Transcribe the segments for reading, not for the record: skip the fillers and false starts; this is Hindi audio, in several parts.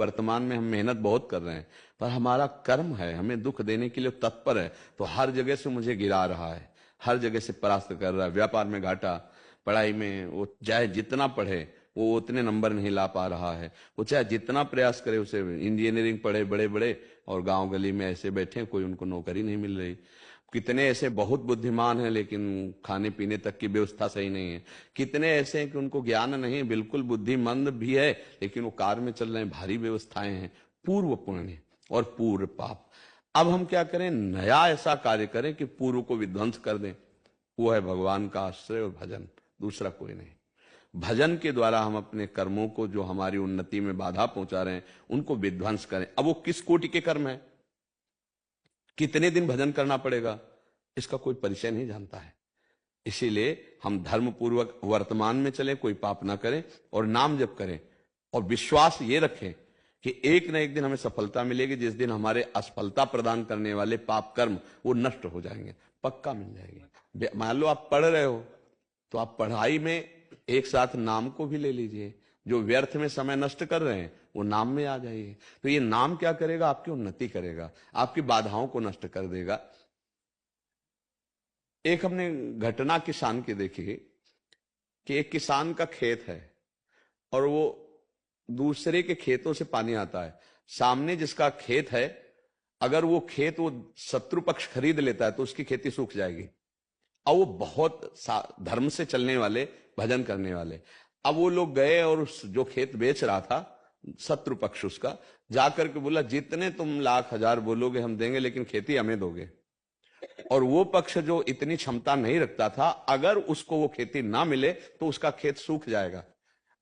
वर्तमान में हम मेहनत बहुत कर रहे हैं, पर हमारा कर्म है हमें दुख देने के लिए तत्पर है, तो हर जगह से मुझे गिरा रहा है, हर जगह से परास्त कर रहा है। व्यापार में घाटा, पढ़ाई में वो चाहे जितना पढ़े वो उतने नंबर नहीं ला पा रहा है, वो चाहे जितना प्रयास करे, उसे इंजीनियरिंग पढ़े बड़े बड़े और गांव गली में ऐसे बैठे, कोई उनको नौकरी नहीं मिल रही। कितने ऐसे बहुत बुद्धिमान हैं लेकिन खाने पीने तक की व्यवस्था सही नहीं है। कितने ऐसे हैं कि उनको ज्ञान नहीं, बिल्कुल बुद्धिमंद भी है लेकिन वो कार में चल रहे हैं, भारी व्यवस्थाएं हैं। पूर्व पुण्य और पूर्व पाप। अब हम क्या करें, नया ऐसा कार्य करें कि पूर्व को विध्वंस कर दें। वो है भगवान का आश्रय और भजन, दूसरा कोई नहीं। भजन के द्वारा हम अपने कर्मों को, जो हमारी उन्नति में बाधा पहुंचा रहे हैं, उनको विध्वंस करें। अब वो किस कोटि के कर्म है, कितने दिन भजन करना पड़ेगा, इसका कोई परिचय नहीं जानता है। इसीलिए हम धर्म पूर्वक वर्तमान में चलें, कोई पाप ना करें और नाम जप करें, और विश्वास ये रखें कि एक न एक दिन हमें सफलता मिलेगी, जिस दिन हमारे असफलता प्रदान करने वाले पाप कर्म वो नष्ट हो जाएंगे, पक्का मिल जाएगी। मान लो आप पढ़ रहे हो तो आप पढ़ाई में एक साथ नाम को भी ले लीजिए। जो व्यर्थ में समय नष्ट कर रहे हैं वो नाम में आ जाइए, तो ये नाम क्या करेगा, आपकी उन्नति करेगा, आपकी बाधाओं को नष्ट कर देगा। एक हमने घटना किसान की देखी कि एक किसान का खेत है और वो दूसरे के खेतों से पानी आता है। सामने जिसका खेत है, अगर वो खेत वो शत्रु पक्ष खरीद लेता है तो उसकी खेती सूख जाएगी। और वो बहुत धर्म से चलने वाले, भजन करने वाले। अब वो लोग गए और उस जो खेत बेच रहा था शत्रु पक्ष, उसका जाकर के बोला जितने तुम लाख हजार बोलोगे हम देंगे, लेकिन खेती हमें दोगे। और वो पक्ष जो इतनी क्षमता नहीं रखता था, अगर उसको वो खेती ना मिले तो उसका खेत सूख जाएगा।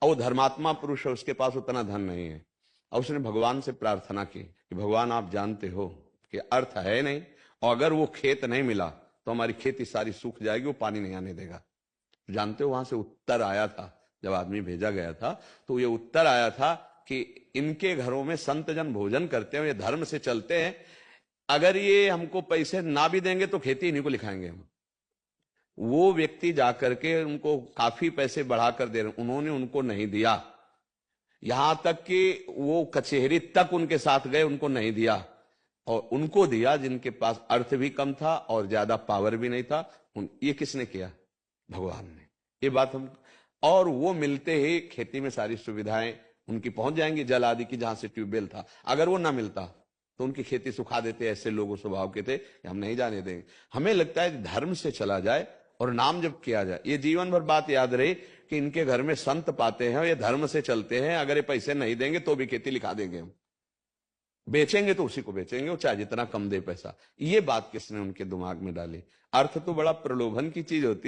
और वो धर्मात्मा पुरुष है, उसके पास उतना धन नहीं है। और उसने भगवान से प्रार्थना की कि भगवान आप जानते हो कि अर्थ है नहीं, और अगर वो खेत नहीं मिला तो हमारी खेती सारी सूख जाएगी, वो पानी नहीं आने देगा। जानते हो वहां से उत्तर आया था, जब आदमी भेजा गया था तो ये उत्तर आया था कि इनके घरों में संत जन भोजन करते हैं, ये धर्म से चलते हैं, अगर ये हमको पैसे ना भी देंगे तो खेती इन्हीं को लिखाएंगे हम। वो व्यक्ति जाकर के उनको काफी पैसे बढ़ाकर दे रहे, उन्होंने उनको नहीं दिया। यहां तक कि वो कचहरी तक उनके साथ गए, उनको नहीं दिया। और उनको दिया जिनके पास अर्थ भी कम था और ज्यादा पावर भी नहीं था। ये किसने किया, भगवान ने। ये बात हम, और वो मिलते ही खेती में सारी सुविधाएं उनकी पहुंच जाएंगी, जल आदि की, जहां से ट्यूबवेल था। अगर वो ना मिलता तो उनकी खेती सुखा देते। ऐसे लोगों स्वभाव के थे, हम नहीं जाने देंगे। हमें लगता है धर्म से चला जाए और नाम जब किया जाए। ये जीवन भर बात याद रही कि इनके घर में संत पाते हैं, ये धर्म से चलते हैं, अगर ये पैसे नहीं देंगे तो भी खेती लिखा देंगे हम, बेचेंगे तो उसी को बेचेंगे, वो चाहे जितना कम दे पैसा। ये बात किसने उनके दिमाग में डाली। अर्थ तो बड़ा प्रलोभन की चीज होती है।